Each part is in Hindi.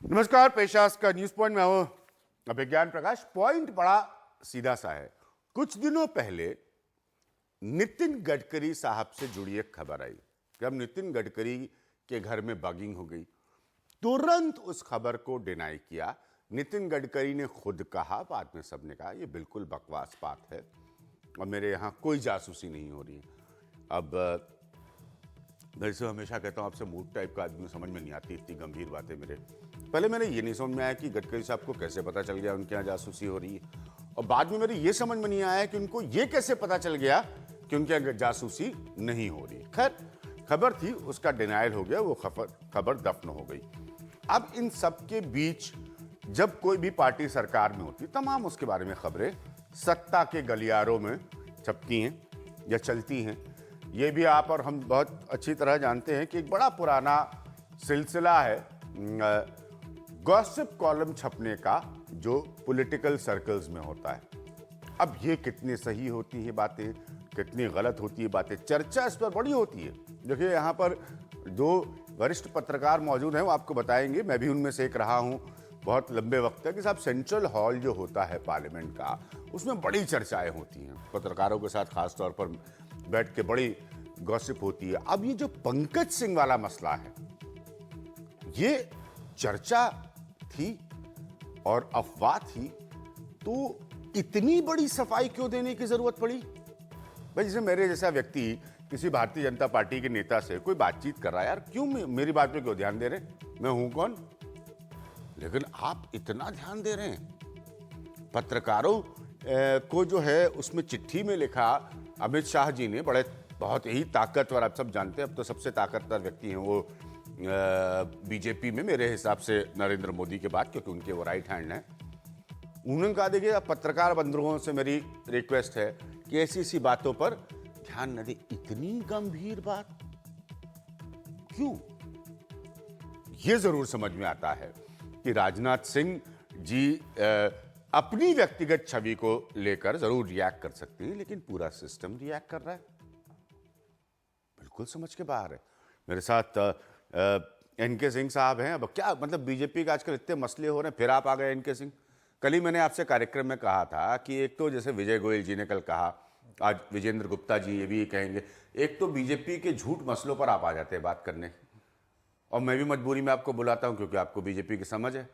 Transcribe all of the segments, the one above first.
नमस्कार, पेशास का न्यूज पॉइंट में हूं अभिज्ञान प्रकाश। पॉइंट बड़ा सीधा सा है। कुछ दिनों पहले नितिन गडकरी साहब से जुड़ी एक खबर आई कि अब नितिन गडकरी के घर में बगिंग हो गई। तुरंत उस खबर को डिनाई किया। नितिन गडकरी ने खुद कहा, बाद में सबने कहा ये बिल्कुल बकवास बात है और मेरे यहां कोई जासूसी नहीं हो रही। अब वैसे हमेशा कहता हूं आपसे मूड टाइप का आदमी समझ में नहीं आती इतनी गंभीर बातें मेरे। पहले मेरे ये नहीं समझ में आया कि गडकरी साहब को कैसे पता चल गया उनके यहाँ जासूसी हो रही है, और बाद में मेरे ये समझ में नहीं आया कि उनको ये कैसे पता चल गया कि उनके यहाँ जासूसी नहीं हो रही। खैर, खबर थी, उसका डिनायल हो गया, वो खबर दफन हो गई। अब इन सब के बीच जब कोई भी पार्टी सरकार में होती, तमाम उसके बारे में खबरें सत्ता के गलियारों में छपती हैं या चलती हैं। ये भी आप और हम बहुत अच्छी तरह जानते हैं कि एक बड़ा पुराना सिलसिला है गॉसिप कॉलम छपने का, जो पॉलिटिकल सर्कल्स में होता है। अब ये कितनी सही होती है बातें, कितनी गलत होती है बातें, चर्चा इस पर बड़ी होती है। देखिए, यहाँ पर जो वरिष्ठ पत्रकार मौजूद हैं वो आपको बताएंगे, मैं भी उनमें से एक रहा हूँ बहुत लंबे वक्त तक, कि साहब सेंट्रल हॉल जो होता है पार्लियामेंट का, उसमें बड़ी चर्चाएं होती हैं, पत्रकारों के साथ खास तौर पर बैठ के बड़ी गॉसिप होती है। अब ये जो पंकज सिंह वाला मसला है, ये चर्चा थी और अफवाह थी, तो इतनी बड़ी सफाई क्यों देने की जरूरत पड़ी? भाई, जैसे मेरे जैसा व्यक्ति किसी भारतीय जनता पार्टी के नेता से कोई बातचीत कर रहा है, यार क्यों मेरी बात पे क्यों ध्यान दे रहे? मैं हूं कौन? लेकिन आप इतना ध्यान दे रहे हैं। पत्रकारों को जो है उसमें चिट्ठी में लिखा, अमित शाह जी ने, बहुत ही ताकतवर, आप सब जानते हैं अब तो सबसे ताकतवर व्यक्ति हैं वो बीजेपी में मेरे हिसाब से नरेंद्र मोदी के बाद, क्योंकि उनके वो राइट हैंड हैं। उन्होंने कहा, देखिए अब पत्रकार बंधुओं से मेरी रिक्वेस्ट है कि ऐसी सी बातों पर ध्यान न दे। इतनी गंभीर बात क्यों? ये जरूर समझ में आता है कि राजनाथ सिंह जी अपनी व्यक्तिगत छवि को लेकर जरूर रिएक्ट कर सकते हैं, लेकिन पूरा सिस्टम रिएक्ट कर रहा है, बिल्कुल समझ के बाहर है। मेरे साथ एनके सिंह साहब हैं। अब क्या मतलब, बीजेपी का आजकल इतने मसले हो रहे हैं, फिर आप आ गए एनके सिंह। कल ही मैंने आपसे कार्यक्रम में कहा था कि एक तो जैसे विजय गोयल जी ने कल कहा, आज विजेंद्र गुप्ता जी ये भी कहेंगे, एक तो बीजेपी के झूठ मसलों पर आप आ जाते हैं बात करने, और मैं भी मजबूरी में आपको बुलाता हूं क्योंकि आपको बीजेपी की समझ है।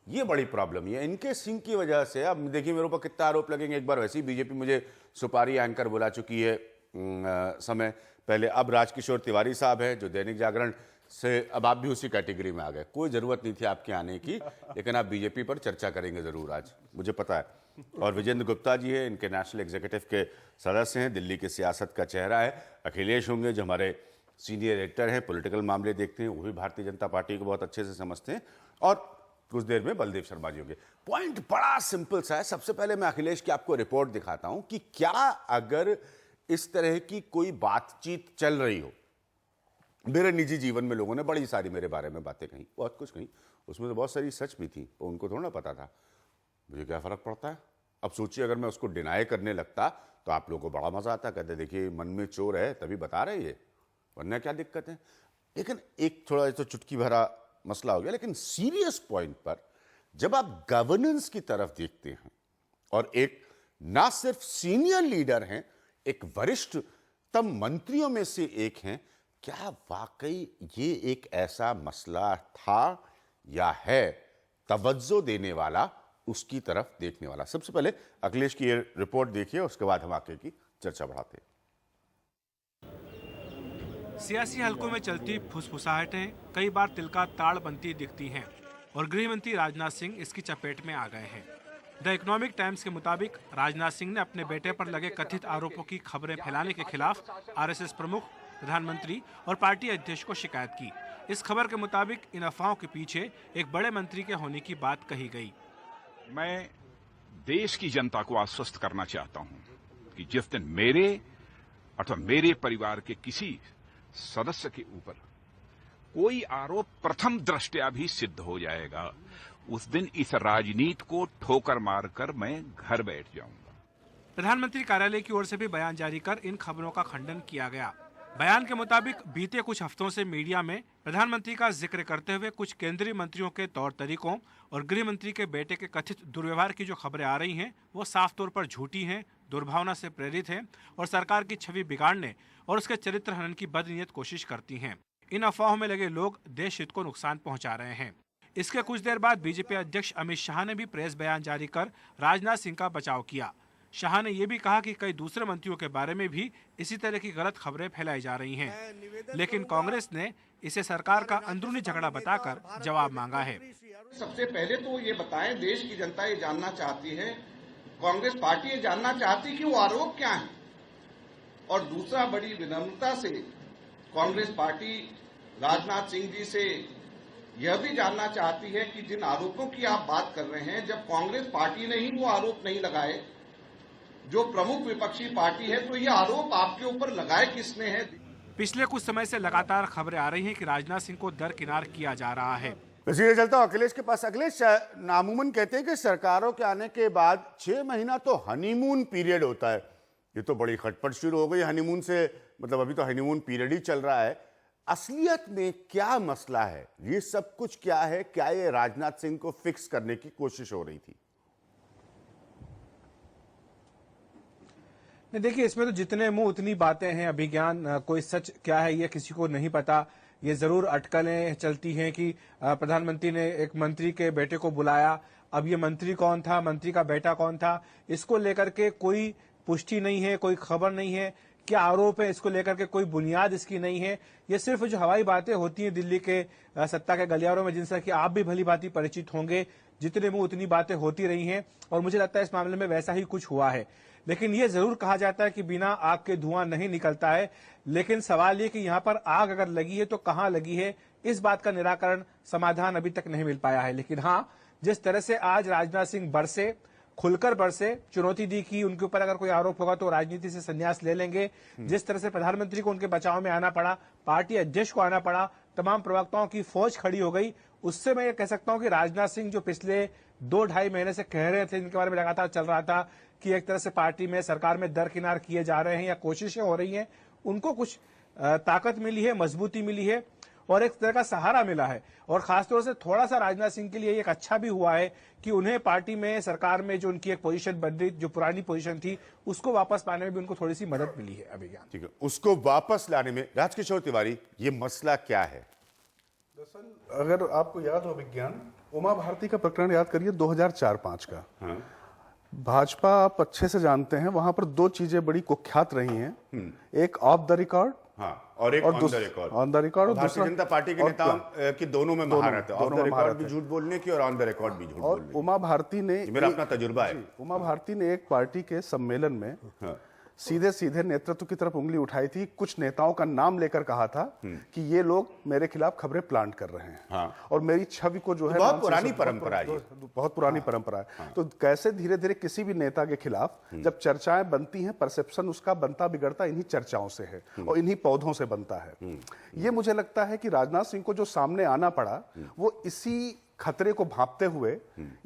ये बड़ी प्रॉब्लम है इनके सिंह की वजह से। अब देखिए मेरे ऊपर कितना आरोप लगेंगे। एक बार वैसे ही बीजेपी मुझे सुपारी एंकर बुला चुकी है समय पहले। अब राजकिशोर तिवारी साहब हैं जो दैनिक जागरण से, अब आप भी उसी कैटेगरी में आ गए। कोई जरूरत नहीं थी आपके आने की, लेकिन आप बीजेपी पर चर्चा करेंगे जरूर आज, मुझे पता है। और विजेंद्र गुप्ता जी है, इनके नेशनल एग्जीक्यूटिव के सदस्य हैं, दिल्ली की सियासत का चेहरा है। अखिलेश होंगे जो हमारे सीनियर एडिटर हैं, पॉलिटिकल मामले देखते हैं, वो भी भारतीय जनता पार्टी को बहुत अच्छे से समझते हैं। और कुछ देर में बलदेव शर्मा जी होंगे। पॉइंट बड़ा सिंपल सा है। सबसे पहले मैं अखिलेश की आपको रिपोर्ट दिखाता हूं कि क्या अगर इस तरह की कोई बातचीत चल रही हो, मेरे निजी जीवन में लोगों ने बड़ी सारी मेरे बारे में बातें कही, बहुत कुछ कही, उसमें तो बहुत सारी सच भी थी, तो उनको थोड़ा ना पता था, मुझे क्या फर्क पड़ता है। अब सोचिए अगर मैं उसको डिनाई करने लगता तो आप लोगों को बड़ा मजा आता, कहते देखिए मन में चोर है तभी बता रहे ये, वरना क्या दिक्कत है। लेकिन एक थोड़ा तो चुटकी भरा मसला हो गया। लेकिन सीरियस पॉइंट पर जब आप गवर्नेंस की तरफ देखते हैं और एक ना सिर्फ सीनियर लीडर हैं, एक वरिष्ठतम मंत्रियों में से एक हैं, क्या वाकई ये एक ऐसा मसला था या है तवज्जो देने वाला, उसकी तरफ देखने वाला? सबसे पहले अखिलेश की ये रिपोर्ट देखिए, उसके बाद हम आगे की चर्चा बढ़ाते हैं। सियासी हलकों में चलती फुसफुसाहटें कई बार तिल का ताड़ बनती दिखती हैं और गृह मंत्री राजनाथ सिंह इसकी चपेट में आ गए हैं। द इकोनॉमिक टाइम्स के मुताबिक राजनाथ सिंह ने अपने बेटे पर लगे कथित आरोपों की खबरें फैलाने के खिलाफ आरएसएस प्रमुख, प्रधानमंत्री और पार्टी अध्यक्ष को शिकायत की। इस खबर के मुताबिक इन अफवाहों के पीछे एक बड़े मंत्री के होने की बात कही गई। मैं देश की जनता को आश्वस्त करना चाहता हूं कि जिस दिन मेरे अथवा मेरे परिवार के किसी सदस्य के ऊपर कोई आरोप प्रथम दृष्टया भी सिद्ध हो जाएगा, उस दिन इस राजनीति को ठोकर मारकर मैं घर बैठ जाऊंगा। प्रधानमंत्री कार्यालय की ओर से भी बयान जारी कर इन खबरों का खंडन किया गया। बयान के मुताबिक बीते कुछ हफ्तों से मीडिया में प्रधानमंत्री का जिक्र करते हुए कुछ केंद्रीय मंत्रियों के तौर तरीकों और गृह मंत्री के बेटे के कथित दुर्व्यवहार की जो खबरें आ रही हैं वो साफ तौर पर झूठी हैं, दुर्भावना से प्रेरित हैं और सरकार की छवि बिगाड़ने और उसके चरित्र हनन की बदनीयत कोशिश करती हैं। इन अफवाहों में लगे लोग देश हित को नुकसान पहुंचा रहे हैं। इसके कुछ देर बाद बीजेपी अध्यक्ष अमित शाह ने भी प्रेस बयान जारी कर राजनाथ सिंह का बचाव किया। शाह ने यह भी कहा कि कई दूसरे मंत्रियों के बारे में भी इसी तरह की गलत खबरें फैलाई जा रही हैं, लेकिन कांग्रेस ने इसे सरकार का अंदरूनी झगड़ा बताकर जवाब मांगा है। सबसे पहले तो ये बताएं, देश की जनता ये जानना चाहती है, कांग्रेस पार्टी ये जानना चाहती कि वो आरोप क्या है, और दूसरा बड़ी विनम्रता से कांग्रेस पार्टी राजनाथ सिंह जी से यह भी जानना चाहती है कि जिन आरोपों की आप बात कर रहे हैं, जब कांग्रेस पार्टी ने ही वो आरोप नहीं लगाए, जो प्रमुख विपक्षी पार्टी है, तो ये आरोप आपके ऊपर लगाए किसने है? पिछले कुछ समय से लगातार खबरें आ रही हैं कि राजनाथ सिंह को दरकिनार किया जा रहा है। सीधे चलता हूं अखिलेश के पास। अखिलेश, नामुमन कहते हैं कि सरकारों के आने के बाद 6 महीना तो हनीमून पीरियड होता है। ये तो बड़ी खटपट शुरू हो गई हनीमून से, मतलब अभी तो हनीमून पीरियड ही चल रहा है। असलियत में क्या मसला है? ये सब कुछ क्या है? क्या ये राजनाथ सिंह को फिक्स करने की कोशिश हो रही थी? नहीं, देखिए, इसमें तो जितने मुंह उतनी बातें हैं। अभिज्ञान कोई सच क्या है ये किसी को नहीं पता। ये जरूर अटकलें चलती हैं कि प्रधानमंत्री ने एक मंत्री के बेटे को बुलाया। अब ये मंत्री कौन था, मंत्री का बेटा कौन था, इसको लेकर के कोई पुष्टि नहीं है, कोई खबर नहीं है। क्या आरोप है, इसको लेकर के कोई बुनियाद इसकी नहीं है। ये सिर्फ जो हवाई बातें होती हैं दिल्ली के सत्ता के गलियारों में, जिनसे कि आप भी भली भांति परिचित होंगे, जितने मुंह उतनी बातें होती रही हैं, और मुझे लगता है इस मामले में वैसा ही कुछ हुआ है। लेकिन यह जरूर कहा जाता है कि बिना आग के धुआं नहीं निकलता है। लेकिन सवाल ये कि यहाँ पर आग अगर लगी है तो कहाँ लगी है, इस बात का निराकरण, समाधान अभी तक नहीं मिल पाया है। लेकिन हाँ, जिस तरह से आज राजनाथ सिंह बरसे, खुलकर बरसे, चुनौती दी कि उनके ऊपर अगर कोई आरोप होगा तो राजनीति से संन्यास ले लेंगे, जिस तरह से प्रधानमंत्री को उनके बचाव में आना पड़ा, पार्टी अध्यक्ष को आना पड़ा, तमाम प्रवक्ताओं की फौज खड़ी हो गई, उससे मैं ये कह सकता हूं कि राजनाथ सिंह जो पिछले 2-2.5 महीने से कह रहे थे, इनके बारे में लगातार चल रहा था कि एक तरह से पार्टी में, सरकार में दरकिनार किए जा रहे हैं या कोशिशें हो रही हैं, उनको कुछ ताकत मिली है, मजबूती मिली है और एक तरह का सहारा मिला है। और खासतौर से थोड़ा सा राजनाथ सिंह के लिए एक अच्छा भी हुआ है कि उन्हें पार्टी में, सरकार में जो उनकी एक पोजीशन बन रही, जो पुरानी पोजीशन थी, उसको वापस पाने में भी उनको थोड़ी सी मदद मिली है। अभिज्ञान, ठीक है, उसको वापस लाने में राजकिशोर तिवारी, ये मसला क्या है? दरअसल अगर आपको याद हो विज्ञान, उमा भारती का प्रकरण याद करिए 2004-5 का। हाँ। भाजपा आप अच्छे से जानते हैं, वहां पर 2 चीजें बड़ी कुख्यात रही हैं, एक ऑफ द रिकॉर्ड, हाँ, और एक on the record. On the record, Bharatiya Janata party के नेताओं की दोनों में महारत है, ऑफ द रिकॉर्ड भी झूठ बोलने की और ऑन द रिकॉर्ड भी झूठ बोलने की। उमा भारती ने, मेरा अपना तजुर्बा है, उमा भारती ने एक पार्टी के सम्मेलन में सीधे सीधे नेतृत्व की तरफ उंगली उठाई थी। कुछ नेताओं का नाम लेकर कहा था कि ये लोग मेरे खिलाफ खबरें प्लांट कर रहे हैं। हाँ। और मेरी छवि को जो है, बहुत पुरानी परंपरा है, बहुत पुरानी परंपरा है। हाँ। तो कैसे धीरे धीरे किसी भी नेता के खिलाफ जब चर्चाएं बनती हैं, परसेप्शन उसका बनता बिगड़ता इन्हीं चर्चाओं से है और इन्हीं पौधों से बनता है। ये मुझे लगता है कि राजनाथ सिंह को जो सामने आना पड़ा, वो इसी खतरे को भांपते हुए,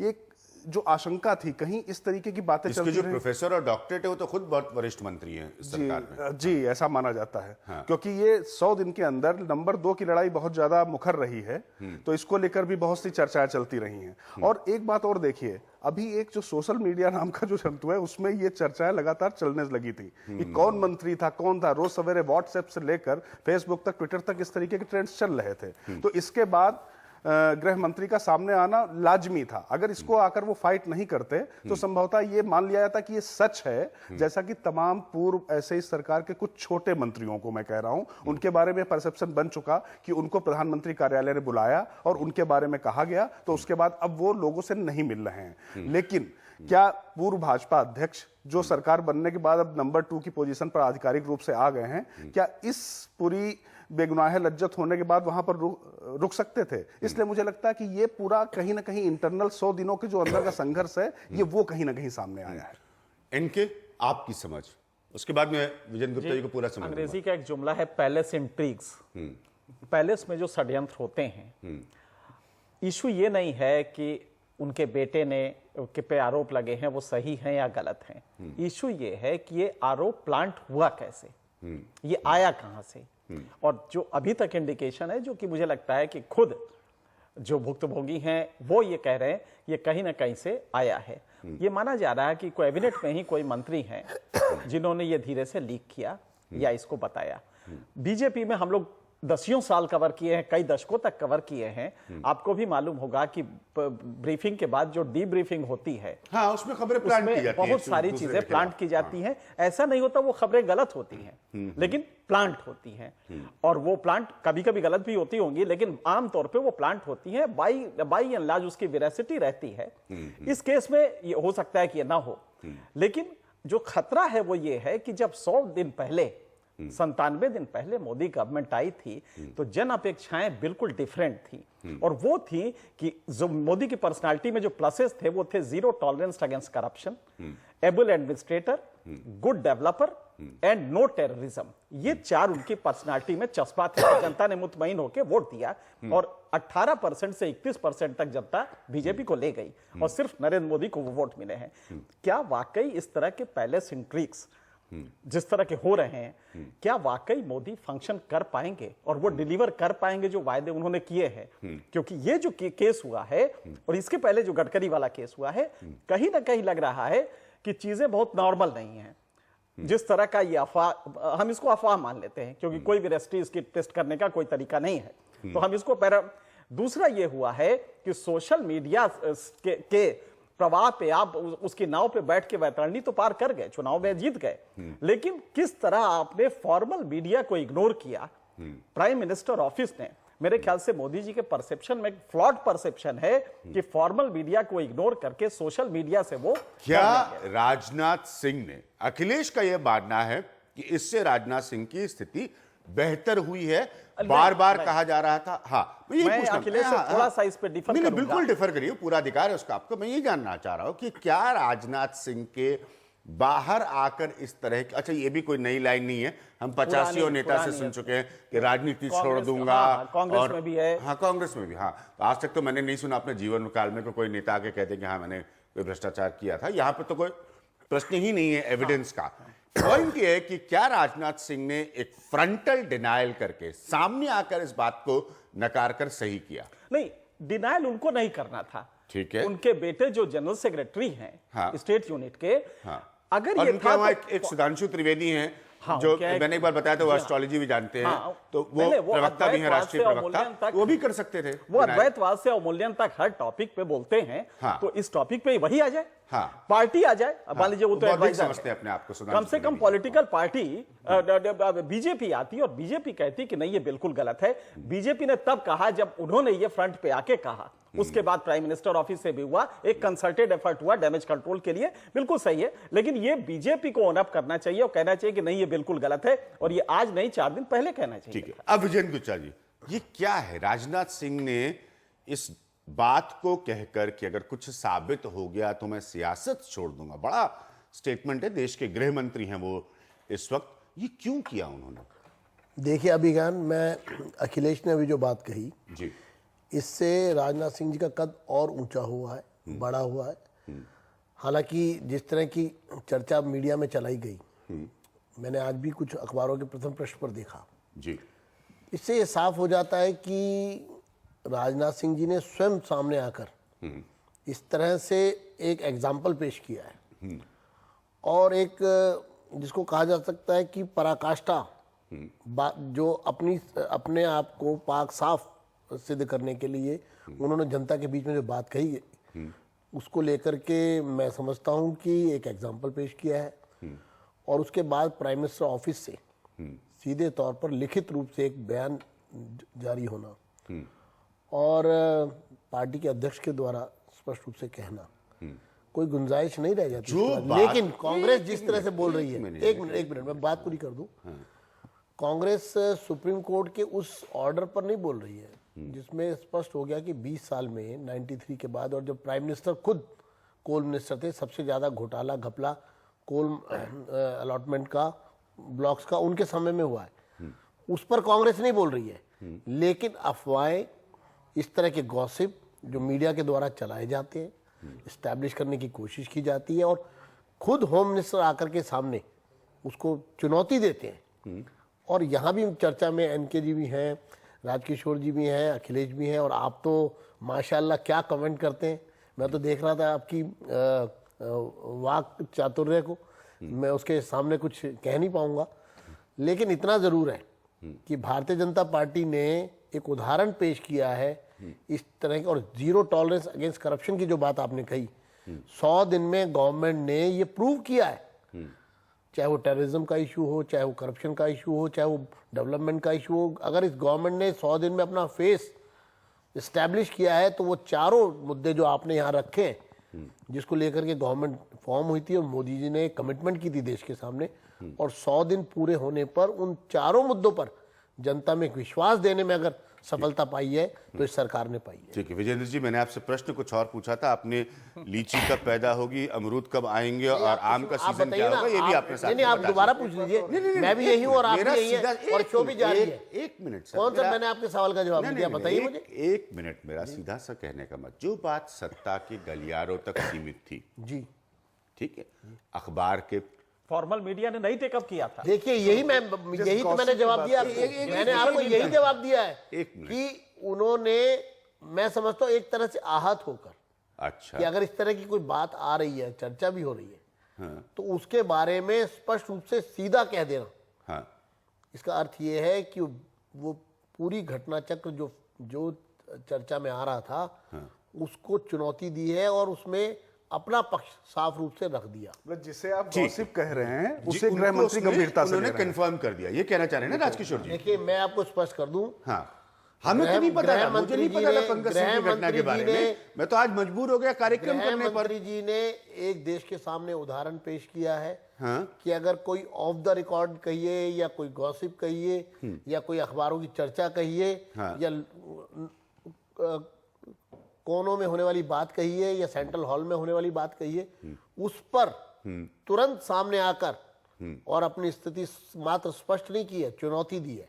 ये जो आशंका थी कहीं इस तरीके की बातें चलती जो प्रोफेसर और डॉक्टरेट है वो तो खुद बहुत वरिष्ठ मंत्री हैं इस सरकार में। जी, ऐसा माना जाता है। हाँ। क्योंकि ये 100 दिन के अंदर नंबर 2 की लड़ाई बहुत ज्यादा मुखर रही है, तो इसको लेकर भी बहुत सी चर्चाएं चलती रही हैं। और एक बात और देखिए, अभी एक जो सोशल मीडिया नाम का जो जंतु है, उसमें ये चर्चाएं लगातार चलने लगी थी कि कौन मंत्री था, कौन था। रोज सवेरे व्हाट्सएप से लेकर फेसबुक तक, ट्विटर तक इस तरीके के ट्रेंड्स चल रहे थे। तो इसके बाद गृह मंत्री का सामने आना लाजमी था। अगर इसको आकर वो फाइट नहीं करते तो संभवतः ये मान लिया जाता कि ये सच है, जैसा कि तमाम पूर्व ऐसे इस सरकार के कुछ छोटे मंत्रियों को मैं कह रहा हूं, उनके बारे में परसेप्शन बन चुका कि उनको प्रधानमंत्री कार्यालय ने बुलाया और उनके बारे में कहा गया, तो उसके बाद अब वो लोगों से नहीं मिल रहे हैं। लेकिन क्या पूर्व भाजपा अध्यक्ष जो सरकार बनने के बाद अब नंबर 2 की पोजीशन पर आधिकारिक रूप से आ गए हैं, क्या इस पूरी बेगुनाह लज्जत होने के बाद वहां पर रुक सकते थे? इसलिए मुझे लगता है कि ये पूरा कहीं ना कहीं इंटरनल 100 दिनों के जो अंदर का संघर्ष है, ये वो कहीं ना कहीं सामने आया है। इनके आपकी समझ, उसके बाद में विजेंद्र गुप्ता जी को पूरा समझ। अंग्रेजी का एक जुमला है, पैलेस इंट्रिग्स। पैलेस में जो षड्यंत्र होते हैं, इशू ये नहीं है कि उनके बेटे ने के पे आरोप लगे हैं वो सही हैं या गलत हैं। इशू ये है कि ये आरोप प्लांट हुआ कैसे। ये आया कहां से? और जो अभी तक इंडिकेशन है, जो कि मुझे लगता है कि खुद जो भुक्तभोगी हैं वो ये कह रहे हैं, ये कहीं ना कहीं से आया है। ये माना जा रहा है कि कैबिनेट में ही कोई मंत्री हैं जिन्होंने ये धीरे से लीक किया या इसको बताया। बीजेपी में हम लोग दसियों साल कवर किए हैं, कई दशकों तक कवर किए हैं। आपको भी मालूम होगा कि ब्रीफिंग के बाद जो डी ब्रीफिंग होती है, हाँ, उसमें खबरें प्लांट की जाती हैं, बहुत सारी चीजें प्लांट की जाती हैं। ऐसा नहीं होता वो खबरें गलत होती हैं, लेकिन प्लांट होती हैं। और वो प्लांट कभी कभी गलत भी होती होंगी, लेकिन आमतौर पे वो प्लांट होती हैं। बाई एंड लार्ज उसकी वेरासिटी रहती है। इस केस में ये हो सकता है कि ये ना हो, लेकिन जो खतरा है वो ये है कि जब 100 दिन पहले 97 दिन पहले मोदी गवर्नमेंट आई थी, तो जन अपेक्षाएं बिल्कुल डिफरेंट थी। और वो थी कि जो मोदी की पर्सनालिटी में जो प्लसेस थे वो थे zero tolerance against corruption, able administrator, good developer and no terrorism. ये 4 उनकी पर्सनालिटी में चस्पा थे। तो जनता ने मुतमईन होकर वोट दिया और 18% से 31% तक जनता बीजेपी को ले गई और सिर्फ नरेंद्र मोदी को वो वोट मिले हैं। क्या वाकई इस तरह के पैलेस इंट्रिग्स जिस तरह के हो रहे हैं, क्या वाकई मोदी फंक्शन कर पाएंगे और वो डिलीवर कर पाएंगे जो वायदे उन्होंने किए हैं? क्योंकि ये जो केस हुआ है और इसके पहले जो गडकरी वाला केस हुआ है, कहीं ना कहीं लग रहा है कि चीजें बहुत नॉर्मल नहीं है। जिस तरह का ये अफवाह, हम इसको अफवाह मान लेते हैं क्योंकि कोई वेरासिटी इसकी टेस्ट करने का कोई तरीका नहीं है, तो हम इसको दूसरा ये हुआ है कि सोशल मीडिया के प्रवाह पे आप उसकी नाव पे बैठ के वैतरणी तो पार कर गए, चुनाव में जीत गए, लेकिन किस तरह आपने फॉर्मल मीडिया को इग्नोर किया। प्राइम मिनिस्टर ऑफिस ने, मेरे ख्याल से मोदी जी के परसेप्शन में फ्लॉड परसेप्शन है कि फॉर्मल मीडिया को इग्नोर करके सोशल मीडिया से वो क्या राजनाथ सिंह ने, अखिलेश का यह मानना है कि इससे राजनाथ सिंह की स्थिति बेहतर हुई है? बार बार कहा जा रहा था। हाँ, मैं अखिलेश से थोड़ा सा इस पे डिफर करूंगा। बिल्कुल डिफर करिए, पूरा अधिकार है उसका आपको। मैं ये जानना चाह रहा हूं कि क्या राजनाथ सिंह के बाहर आकर इस तरह की, अच्छा ये भी कोई नई लाइन नहीं है, हम 85 नेता से सुन चुके हैं कि राजनीति छोड़ दूंगा। कांग्रेस में भी है। हाँ, कांग्रेस में भी। हाँ, आज तक तो मैंने नहीं सुना अपने जीवन काल में कोई नेता आके कहते कि हाँ मैंने कोई भ्रष्टाचार किया था। यहाँ पे तो कोई प्रश्न ही नहीं है एविडेंस का। पॉइंट ये है कि क्या राजनाथ सिंह ने एक फ्रंटल डिनायल करके सामने आकर इस बात को नकार कर सही किया? नहीं, डिनायल उनको नहीं करना था। ठीक है, उनके बेटे जो जनरल सेक्रेटरी हैं, हाँ, स्टेट यूनिट के, हाँ, अगर ये था एक सुधांशु त्रिवेदी हैं, हाँ, जो मैंने एक बार बताया था वो एस्ट्रोलॉजी भी जानते हैं, हाँ, तो वो प्रवक्ता भी हैं, राष्ट्रीय प्रवक्ता, वो भी कर सकते थे। वो अद्वैतवाद से अवमूल्यन तक हर टॉपिक पे बोलते हैं। हाँ, तो इस टॉपिक पे वही आ जाए, हाँ, पार्टी आ जाए। मान लीजिए वो तो एडवाइजर समझते हैं अपने आप को, कम से कम पॉलिटिकल पार्टी बीजेपी आती और बीजेपी कहती कि नहीं ये बिल्कुल गलत है। बीजेपी ने तब कहा जब उन्होंने ये फ्रंट पे आके कहा। उसके बाद प्राइम मिनिस्टर ऑफिस से भी हुआ, एक कंसल्टेड एफर्ट हुआ डैमेज कंट्रोल के लिए, बिल्कुल सही है। लेकिन ये बीजेपी को ऑन अप करना चाहिए और कहना चाहिए कि नहीं ये बिल्कुल गलत है, और ये आज नहीं 4 दिन पहले कहना चाहिए। ठीक है। अब विजयन गुच्छा जी, ये क्या है? राजनाथ सिंह ने इस बात को कहकर कि अगर कुछ साबित हो गया तो मैं सियासत छोड़ दूंगा, बड़ा स्टेटमेंट है, देश के गृह मंत्री हैं वो इस वक्त, ये क्यों किया उन्होंने? देखिए अभिज्ञान, मैं अखिलेश ने अभी जो बात कही जी, इससे राजनाथ सिंह जी का कद और ऊंचा हुआ है, बड़ा हुआ है। हालांकि जिस तरह की चर्चा मीडिया में चलाई गई, मैंने आज भी कुछ अखबारों के प्रथम पृष्ठ पर देखा जी, इससे ये साफ हो जाता है कि राजनाथ सिंह जी ने स्वयं सामने आकर इस तरह से एक एग्जाम्पल पेश किया है, और एक जिसको कहा जा सकता है कि पराकाष्ठा, जो अपने आप को पाक साफ सिद्ध करने के लिए उन्होंने जनता के बीच में जो बात कही है, उसको लेकर के मैं समझता हूं कि एक एग्जाम्पल पेश किया है। और उसके बाद प्राइम मिनिस्टर ऑफिस से सीधे तौर पर लिखित रूप से एक बयान जारी होना और पार्टी के अध्यक्ष के द्वारा स्पष्ट रूप से कहना, कोई गुंजाइश नहीं रह जाती। लेकिन कांग्रेस जिस तरह से बोल रही है, एक मिनट मैं बात पूरी कर दूं। कांग्रेस सुप्रीम कोर्ट के उस ऑर्डर पर नहीं बोल रही है जिसमें स्पष्ट हो गया कि 20 साल में 93 के बाद, और जब प्राइम मिनिस्टर खुद कोल मिनिस्टर थे, सबसे ज्यादा घोटाला घपला कोल अलॉटमेंट का, ब्लॉक्स का उनके समय में हुआ है, उस पर कांग्रेस नहीं बोल रही है। लेकिन अफवाहें, इस तरह के गॉसिप जो मीडिया के द्वारा चलाए जाते हैं, इस्टेब्लिश करने की कोशिश की जाती है, और खुद होम मिनिस्टर आकर के सामने उसको चुनौती देते हैं और यहाँ भी चर्चा में एनके जी भी हैं, राजकिशोर जी भी हैं, अखिलेश भी हैं, और आप तो माशाल्लाह क्या कमेंट करते हैं। मैं तो देख रहा था आपकी वाक चातुर्य को, मैं उसके सामने कुछ कह नहीं पाऊंगा, लेकिन इतना ज़रूर है कि भारतीय जनता पार्टी ने एक उदाहरण पेश किया है इस तरह की, और जीरो टॉलरेंस अगेंस्ट करप्शन की जो बात आपने कही, 100 दिन में गवर्नमेंट ने ये प्रूव किया है, चाहे वो टेररिज्म का इशू हो, चाहे वो करप्शन का इशू हो, चाहे वो डेवलपमेंट का इशू हो। अगर इस गवर्नमेंट ने 100 दिन में अपना फेस इस्टेब्लिश किया है तो वो चारों मुद्दे जो आपने यहाँ रखे हैं, जिसको लेकर के गवर्नमेंट फॉर्म हुई थी और मोदी जी ने कमिटमेंट की थी देश के सामने, और 100 दिन पूरे होने पर उन चारों मुद्दों पर जनता में एक विश्वास देने में अगर सफलता पाई है तो इस सरकार ने पाई है। ठीक है विजेंद्र जी, मैंने आपसे प्रश्न कुछ और पूछा था, आपने लीची कब पैदा होगी, अमरूद कब आएंगे और आम का सीजन क्या होगा, ये भी आपने साथ नहीं, आप दोबारा पूछ लीजिए। मैं भी यही हूँ और आप भी यही हैं, और शो भी जारी है। एक मिनट सर, कौन सा मैंने आपके सवाल का जवाब दिया, बताइए मुझे। एक मिनट, मेरा सीधा सा कहने का मत, जो बात सत्ता के गलियारों तक सीमित थी जी, ठीक है, अखबार के फॉर्मल मीडिया ने नहीं टेकअप किया था। देखिए यही तो मैंने जवाब दिया, मैंने आपको यही जवाब दिया है कि उन्होंने, मैं समझता हूँ एक तरह से आहत होकर, अच्छा, कि अगर इस तरह की कोई बात आ रही है, चर्चा भी हो रही है, तो उसके बारे में स्पष्ट रूप से सीधा कह देना, हाँ, इसका अर्थ ये है कि वो पूरी घटना चक्र जो चर्चा में आ रहा था, उसको चुनौती दी है और उसमें अपना पक्ष साफ रूप से रख दिया। जिसे आप गॉसिप कह रहे हैं उसे गृह मंत्री गंभीरता से उन्होंने कंफर्म कर दिया, ये कहना चाह रहे हैं ना राजकिशोर जी। देखिए मैं आपको स्पष्ट कर दूं, हाँ, हमें तो नहीं पता था, मुझे नहीं पता था पंकज सिंह की घटना के बारे में, मैं तो आज मजबूर हो गया कार्यक्रम करने पर। मंत्री जी ने एक देश के सामने उदाहरण पेश किया है, हाँ? कि अगर कोई ऑफ द रिकॉर्ड कहिए या कोई गॉसिप कहिए या कोई अखबारों की चर्चा कहिए, हाँ? या कोनों में होने वाली बात कहिए या सेंट्रल हॉल में होने वाली बात कहिए, उस पर तुरंत सामने आकर और अपनी स्थिति मात्र स्पष्ट नहीं की है, चुनौती दी है,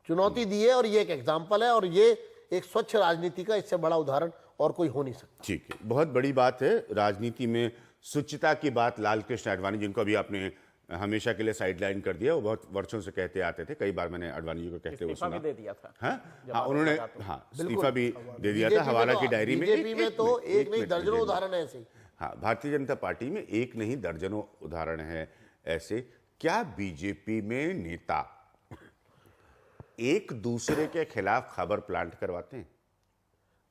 चुनौती दी है, और ये एक एग्जाम्पल है, और ये एक स्वच्छ राजनीति का इससे बड़ा उदाहरण और कोई हो नहीं सकता। ठीक है, बहुत बड़ी बात है राजनीति में शुचिता की बात। लाल कृष्ण आडवाणी, जिनको अभी आपने हमेशा के लिए साइडलाइन कर दिया, वो बहुत वर्षों से कहते आते थे, कई बार मैंने आडवाणी जी को कहते हुए सुना, दे दिया था। हाँ, उन्होंने इस्तीफा भी दे दिया था हवाला की डायरी में। बीजेपी में तो एक नहीं दर्जनों उदाहरण है ऐसे। हाँ, भारतीय जनता पार्टी में एक नहीं दर्जनों उदाहरण है ऐसे। क्या बीजेपी में नेता एक दूसरे के खिलाफ खबर प्लांट करवाते हैं?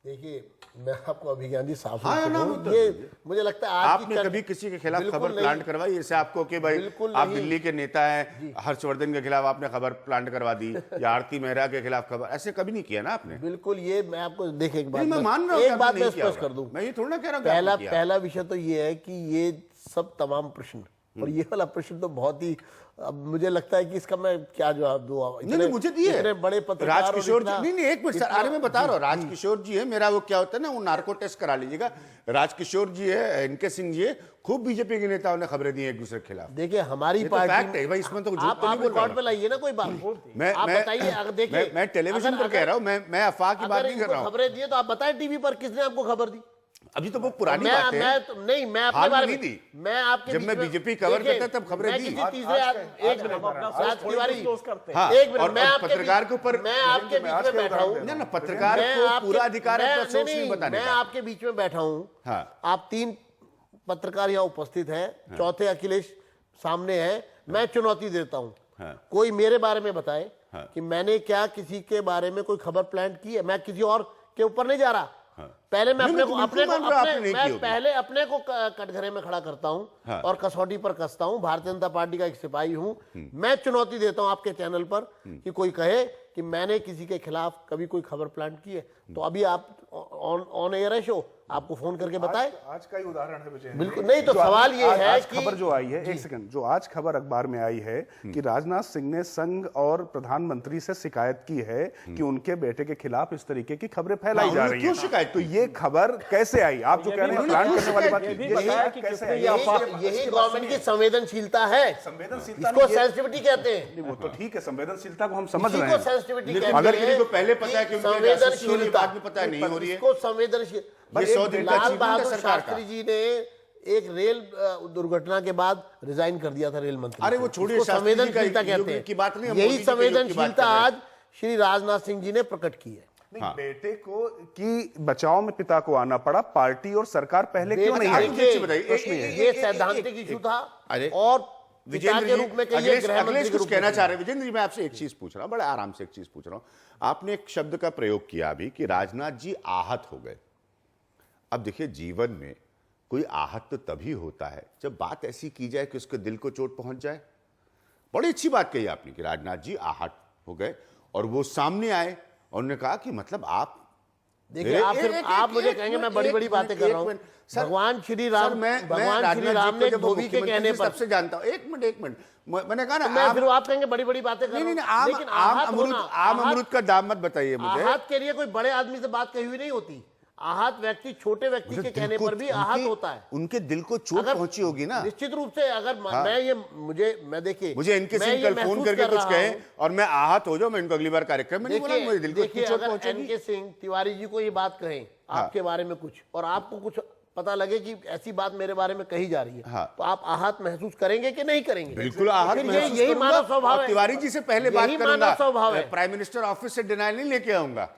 देखिए मैं आपको अभिज्ञान जी साफ हाँ, ना, ये मुझे लगता है आपने कभी किसी के खिलाफ खबर प्लांट करवाई ऐसे आपको कि भाई आप दिल्ली के नेता हैं, हर्षवर्धन के खिलाफ आपने खबर प्लांट करवा दी, या आरती मेहरा के खिलाफ खबर, ऐसे कभी नहीं किया ना आपने? बिल्कुल, ये मैं आपको देखे एक बात, मैं मान रहा हूं, एक बात मैं स्पष्ट कर दूं, मैं ये थोड़ा ना कह रहा हूं पहला विषय तो ये है कि ये सब तमाम प्रश्न, और ये वाला प्रश्न तो बहुत ही, अब मुझे लगता है कि इसका मैं क्या जवाब दूं। नहीं, मुझे दिए इतने बड़े पत्रकार, राजकिशोर जी, नहीं एक मिनट सर, अरे मैं बता रहा हूँ, राजकिशोर जी है, मेरा वो क्या होता है ना, वो नार्को टेस्ट करा लीजिएगा। राजकिशोर जी है, एनके सिंह जी है, खूब बीजेपी के नेताओं ने खबरें दी एक दूसरे के खिलाफ। देखिए हमारी पार्टी है भाई, इसमें तो आप रिकॉर्ड पे लाइए ना कोई बात, आप बताइए। अगर देखिए मैं टेलीविजन पर कह रहा हूँ, मैं अफवाह की बात नहीं कर रहा हूँ। खबरें दिए तो आप बताएं टीवी पर किसने आपको खबर दी? अभी तो वो पुरानी बात है, मैं अपने बारे में दी, मैं आपके जब मैं बीजेपी कवर करता तब खबरें दी। एक मिनट पत्रकार के ऊपर, मैं आपके बीच में बैठा हूँ ना, पत्रकार को पूरा अधिकार है सोच नहीं बताने का। मैं आपके बीच में बैठा हूँ, आप 3 पत्रकार यहाँ उपस्थित हैं, चौथे अखिलेश सामने है, मैं चुनौती देता हूँ, कोई मेरे बारे में बताए कि मैंने क्या किसी के बारे में कोई खबर प्लांट की है। मैं किसी और के ऊपर नहीं जा रहा, पहले मैं पहले अपने को कटघरे में खड़ा करता हूं और कसौटी पर कसता हूं। भारतीय जनता पार्टी का एक सिपाही हूं। मैं चुनौती देता हूं आपके चैनल पर कि कोई कहे कि मैंने किसी के खिलाफ कभी कोई खबर प्लांट की है, तो अभी आप ऑन एयर है शो, आपको फोन करके बताए। आज का ही उदाहरण है विजय। बिल्कुल नहीं, तो सवाल ये है कि खबर जो आई है, एक सेकंड, जो आज खबर अखबार में आई है कि राजनाथ सिंह ने संघ और प्रधानमंत्री से शिकायत की है कि उनके बेटे के खिलाफ इस तरीके की खबरें फैलाई जा रही हैं। शिकायत, तो ये खबर कैसे आई? आप जो कह रहे हैं प्लान करने वाली बात, यही गवर्नमेंट की संवेदनशीलता है, संवेदनशीलता इसको सेंसिटिविटी कहते हैं। वो तो ठीक है, संवेदनशीलता को हम समझ रहे हैं। अगर किसी को पहले पता है कि संवेदनशीलता बाद में पता नहीं हो रही है, इसको संवेदनशील। लाल बहादुर शास्त्री जी ने एक रेल दुर्घटना के बाद रिजाइन कर दिया था रेल मंत्री। अरे वो छोड़िए, इसको शास्त्री जी का संवेदनशीलता युग कहते हैं। की बात नहीं, हम यही मोदी जी के युग की बात संवेदनशीलता कर रहे हैं। आज श्री राजनाथ सिंह जी ने प्रकट की है। नहीं, बेटे को की बचाव में पिता को आना पड़ा, पार्टी और सरकार पहले क्यों नहीं आई? देखिए, बताइए, ये सैद्धांतिक इशू था। अरे, और पिता विजेंद्र के जी, रूप में कहिए, अखिलेश गृह मंत्री अखिलेश के कुछ रूप में कहना कहिए। चाह रहे हैं। विजेंद्र जी, मैं आपसे एक चीज पूछ रहा हूं, बड़े आराम से एक चीज पूछ रहा हूं। आपने एक शब्द का प्रयोग किया अभी कि राजनाथ जी आहत हो गए। अब देखिए, जीवन में कोई आहत तो तभी होता है जब बात ऐसी की जाए कि उसके दिल को चोट पहुंच जाए। बड़ी अच्छी बात कही आपने कि राजनाथ जी आहत हो गए और वो सामने आए और उन्होंने कहा कि मतलब आप देखिए, आप मुझे कहेंगे मैं बड़ी बड़ी बातें कर रहा हूं। भगवान श्री राम ने धोबी के कहने पर सबसे जानता हूं। एक मिनट, मैंने कहा ना, फिर आप कहेंगे बड़ी बड़ी बातें कर रहा हूं। नहीं, लेकिन आम अमरूद का दाम मत बताइए मुझे। आहत के लिए कोई बड़े आदमी से बात कही हुई नहीं होती। आहत व्यक्ति छोटे व्यक्ति के कहने पर भी आहत होता है। उनके दिल को चोट पहुंची होगी ना। निश्चित रूप से। अगर मैं देखिए, मुझे इनके सिंह कल फोन करके कुछ कहे और मैं आहत हो जाऊं, मैं इनको अगली बार कार्यक्रम में नहीं बोला, मुझे दिल को चोट अगर पहुंचेगी। एनके सिंह तिवारी जी को ये बात कहें आपके बारे में कुछ, और आपको कुछ पता लगे कि ऐसी बात मेरे बारे में कही जा रही है, तो आप आहत महसूस करेंगे कि नहीं करेंगे? बिल्कुल आहत महसूस यही करूंगा मानव स्वभाव और है। तिवारी जी से पहले बात यही मानव स्वभाव करूंगा, है। प्राइम मिनिस्टर ऑफिस से डिनाइल नहीं लेके आऊंगा।